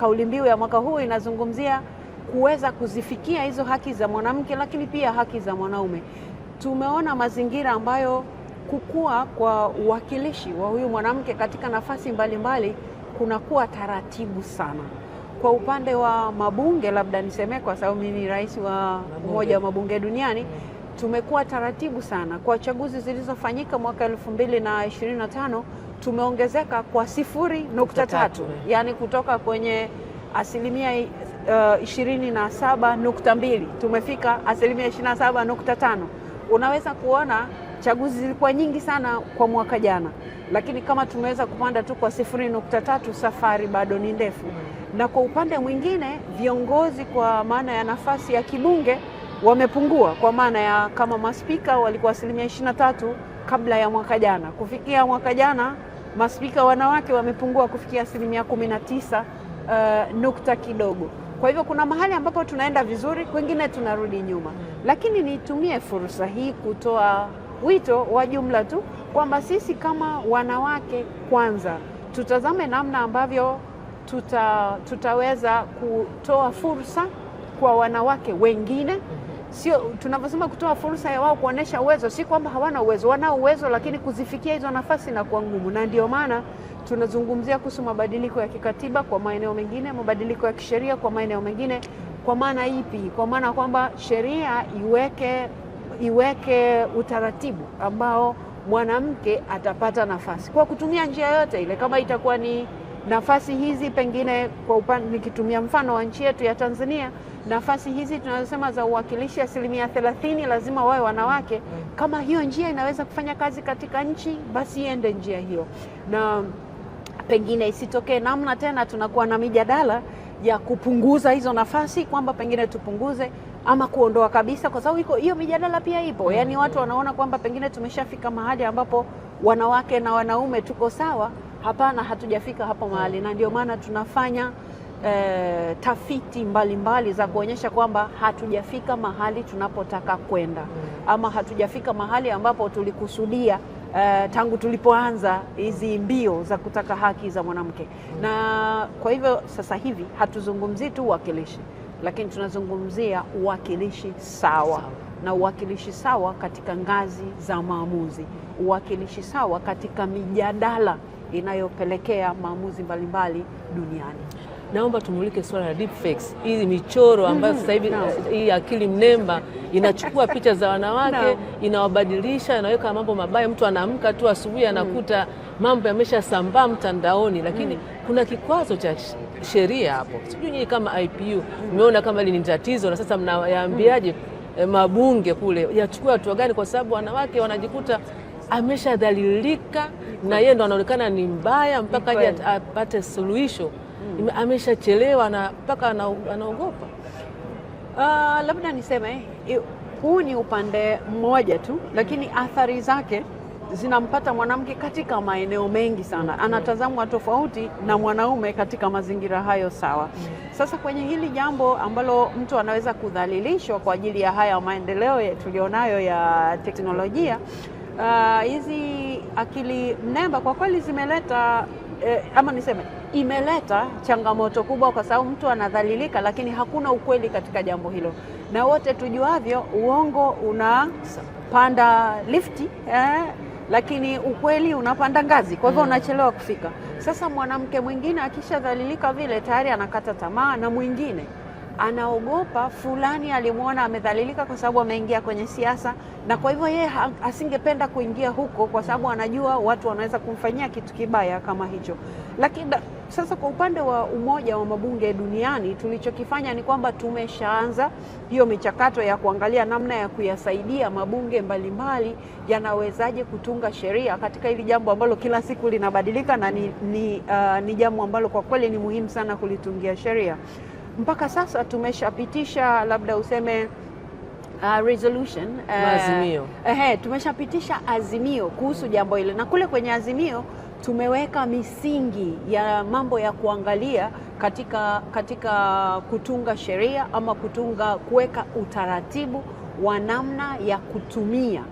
Kauli mbiu ya mwaka huu inazungumzia kuweza kuzifikia hizo haki za mwanamke, lakini pia haki za mwanaume. Tumeona mazingira ambayo kukua kwa uwakilishi wa huyu mwanamke katika nafasi mbalimbali kunakuwa taratibu sana. Kwa upande wa mabunge, labda niseme kwa sababu mimi ni rais wa Umoja wa Mabunge Duniani, tumekuwa taratibu sana. Kwa chaguzi zilizofanyika mwaka 2025 tumeongezeka kwa 0.3, yani kutoka kwenye asilimia 27.2 tumefika asilimia 27.5. Unaweza kuona chaguzi zilikuwa nyingi sana kwa mwaka jana, lakini kama tumeweza kupanda tu kwa 0.3, safari bado ni ndefu. Na kwa upande mwingine viongozi kwa maana ya nafasi ya kibunge wamepungua, kwa maana ya kama maspika walikuwa asilimia 23 kabla ya mwaka jana. Kufikia mwaka jana maspika wanawake wamepungua kufikia asilimia 19 nukta kidogo. Kwa hivyo kuna mahali ambapo tunaenda vizuri, kwingine tunarudi nyuma. Lakini nitumie fursa hii kutoa wito wa jumla tu kwamba sisi kama wanawake kwanza tutazame namna ambavyo tutaweza kutoa fursa kwa wanawake wengine. Sio tunaposema kutoa fursa ya wao kuonesha uwezo, si kwamba hawana uwezo, wanao uwezo, lakini kuzifikia hizo nafasi na kwa ngumu. Na ndio maana tunazungumzia kuhusu mabadiliko ya kikatiba kwa maeneo mengine, mabadiliko ya kisheria kwa maeneo mengine. Kwa maana ipi? Kwa maana kwamba sheria iweke utaratibu ambao mwanamke atapata nafasi kwa kutumia njia yote ile. Kama itakuwa ni nafasi hizi, pengine kwa upande nikitumia mfano wa nchi yetu ya Tanzania, nafasi hizi tunazosema za uwakilishi 30% lazima wawe wanawake. Kama hiyo njia inaweza kufanya kazi katika nchi, basi iende njia hiyo, na pengine isitokee namna tena tunakuwa na mijadala ya kupunguza hizo nafasi, kwamba pengine tupunguze ama kuondoa kabisa, kwa sababu hiyo mijadala pia ipo. Yani watu wanaona kwamba pengine tumeshafika mahali ambapo wanawake na wanaume tuko sawa. Hapana, hatujafika hapo mahali, na ndio maana tunafanya tafiti mbalimbali za kuonyesha kwamba hatujafika mahali tunapotaka kwenda, ama hatujafika mahali ambapo tulikusudia tangu tulipoanza hizi mbio za kutaka haki za mwanamke. Na kwa hivyo sasa hivi hatuzungumzii tu uwakilishi, lakini tunazungumzia uwakilishi sawa, na uwakilishi sawa katika ngazi za maamuzi, uwakilishi sawa katika mijadala inayopelekea maamuzi mbalimbali duniani. Naomba tumulike swala la deepfakes, hii michoro ambayo sasa hivi hii akili mnemba inachukua picha za wanawake, inawabadilisha, inaweka mambo mabaya. Mtu anaamka tu asubuhi anakuta mambo yameshasambaa mtandaoni, lakini kuna kikwazo cha sheria hapo. Sijui nyinyi kama IPU umeona kama hili ni tatizo, na sasa mnayaambiaje mabunge kule yachukua hatua gani? Kwa sababu wanawake wanajikuta ameshadhalilika na yeye ndo anaonekana ni mbaya mpaka aje apate suluhisho. Ameshachelewa na mpaka anaogopa. Labda niseme huu ni upande mmoja tu, lakini athari zake zinampata mwanamke katika maeneo mengi sana. Anatazamwa tofauti na mwanaume katika mazingira hayo sawa. Sasa kwenye hili jambo ambalo mtu anaweza kudhalilishwa kwa ajili ya haya maendeleo tulionayo ya teknolojia, hizi akili mnemba kwa kweli zimeleta ama niseme imeleta changamoto kubwa, kwa sababu mtu anadhalilika, lakini hakuna ukweli katika jambo hilo. Na wote tujuavyo uongo unapanda lifti, lakini ukweli unapanda ngazi, kwa hivyo unachelewa kufika. Sasa mwanamke mwingine akishadhalilika vile tayari anakata tamaa, na mwingine anaogopa fulani alimuona amedhalilika kwa sababu ameingia kwenye siasa, na kwa hivyo yeye asingependa kuingia huko kwa sababu anajua watu wanaweza kumfanyia kitu kibaya kama hicho. Lakini sasa kwa upande wa Umoja wa Mabunge Duniani, tulichokifanya ni kwamba tumeshaanza hiyo michakato ya kuangalia namna ya kuyasaidia mabunge mbalimbali yanawezaje kutunga sheria katika hili jambo ambalo kila siku linabadilika, na ni jambo ambalo kwa kweli ni muhimu sana kulitungia sheria. Mpaka sasa tumeshapitisha labda useme resolution, azimio. Tumeshapitisha azimio kuhusu jambo hili, na kule kwenye azimio tumeweka misingi ya mambo ya kuangalia katika kutunga sheria ama kuweka utaratibu wa namna ya kutumia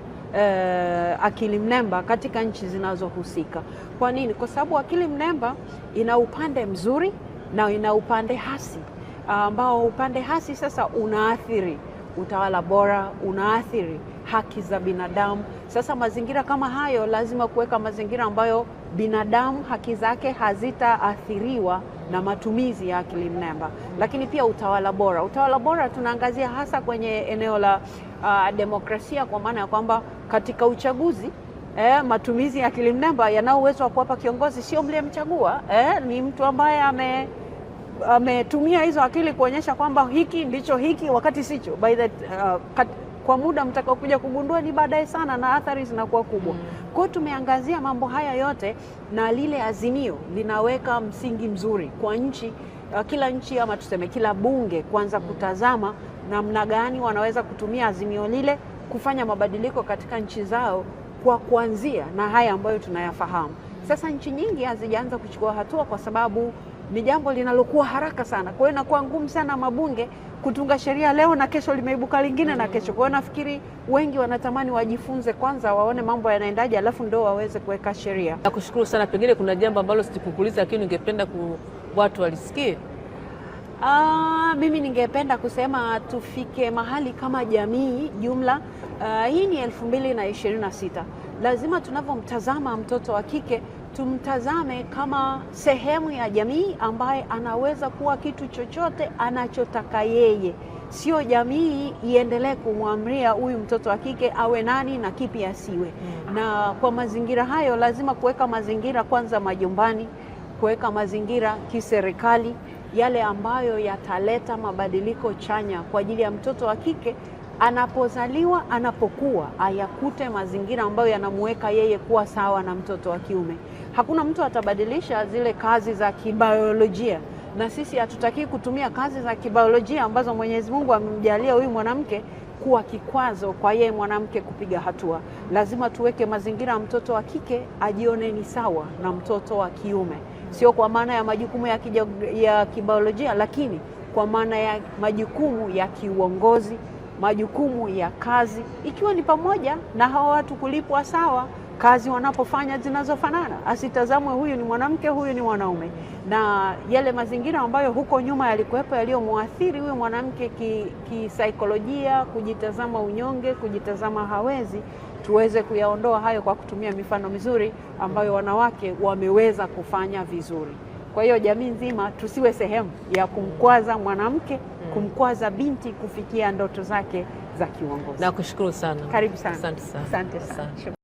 akili mnemba katika nchi zinazohusika. Kwa nini? Kwa sababu akili mnemba ina upande mzuri na ina upande hasi ambao upande hasi sasa unaathiri utawala bora, unaathiri haki za binadamu. Sasa mazingira kama hayo lazima kuweka mazingira ambayo binadamu haki zake hazitaathiriwa na matumizi ya akili mnemba. Lakini pia utawala bora. Utawala bora tunaangazia hasa kwenye eneo la demokrasia, kwa maana ya kwamba katika uchaguzi matumizi ya akili mnemba yana uwezo wa kuwapa kiongozi sio mliyemchagua, ni mtu ambaye ametumia hizo akili kuonyesha kwamba hiki ndicho hiki wakati sicho. By the kwa muda mtakao kuja kugundua ni baadaye sana na athari zinakuwa kubwa. Kwa hiyo tumeangazia mambo haya yote, na lile azimio linaweka msingi mzuri kwa nchi, kila nchi ama tuseme kila bunge kwanza kutazama namna gani wanaweza kutumia azimio lile kufanya mabadiliko katika nchi zao, kwa kuanzia na haya ambayo tunayafahamu. Sasa nchi nyingi hazijaanza kuchukua hatua kwa sababu ni jambo linalokuwa haraka sana. Kwa hiyo inakuwa ngumu sana mabunge kutunga sheria leo na kesho limeibuka lingine na kesho. Kwa hiyo nafikiri wengi wanatamani wajifunze kwanza, waone mambo yanaendaje, alafu ndio waweze kuweka sheria. Nakushukuru sana. Pengine kuna jambo ambalo sikukuuliza lakini ungependa watu walisikie? Mimi ningependa kusema tufike mahali kama jamii jumla. Hii ni 2026. Lazima tunapomtazama mtoto wa kike tumtazame kama sehemu ya jamii ambaye anaweza kuwa kitu chochote anachotaka yeye. Sio jamii iendelee kumwamria huyu mtoto wa kike awe nani na kipi asiwe. Na kwa mazingira hayo lazima kuweka mazingira kwanza majumbani, kuweka mazingira kiserikali, yale ambayo yataleta mabadiliko chanya kwa ajili ya mtoto wa kike anapozaliwa, anapokuwa, ayakute mazingira ambayo yanamuweka yeye kuwa sawa na mtoto wa kiume. Hakuna mtu atabadilisha zile kazi za kibiolojia, na sisi hatutaki kutumia kazi za kibiolojia ambazo Mwenyezi Mungu amemjalia huyu mwanamke kuwa kikwazo kwa yeye mwanamke kupiga hatua. Lazima tuweke mazingira ya mtoto wa kike ajione ni sawa na mtoto wa kiume, sio kwa maana ya majukumu ya kibiolojia, lakini kwa maana ya majukumu ya kiuongozi, majukumu ya kazi, ikiwa ni pamoja na hawa watu kulipwa sawa kazi wanapofanya zinazofanana. Asitazamwe huyu ni mwanamke, huyu ni mwanaume. Na yale mazingira ambayo huko nyuma yalikuwepo yaliyomuathiri huyu mwanamke kisaikolojia, kujitazama unyonge, kujitazama hawezi, tuweze kuyaondoa hayo kwa kutumia mifano mizuri ambayo wanawake wameweza kufanya vizuri. Kwa hiyo jamii nzima tusiwe sehemu ya kumkwaza mwanamke, kumkwaza binti kufikia ndoto zake za kiuongozi. Nakushukuru sana. Karibu sana. Asante sana. Asante sana.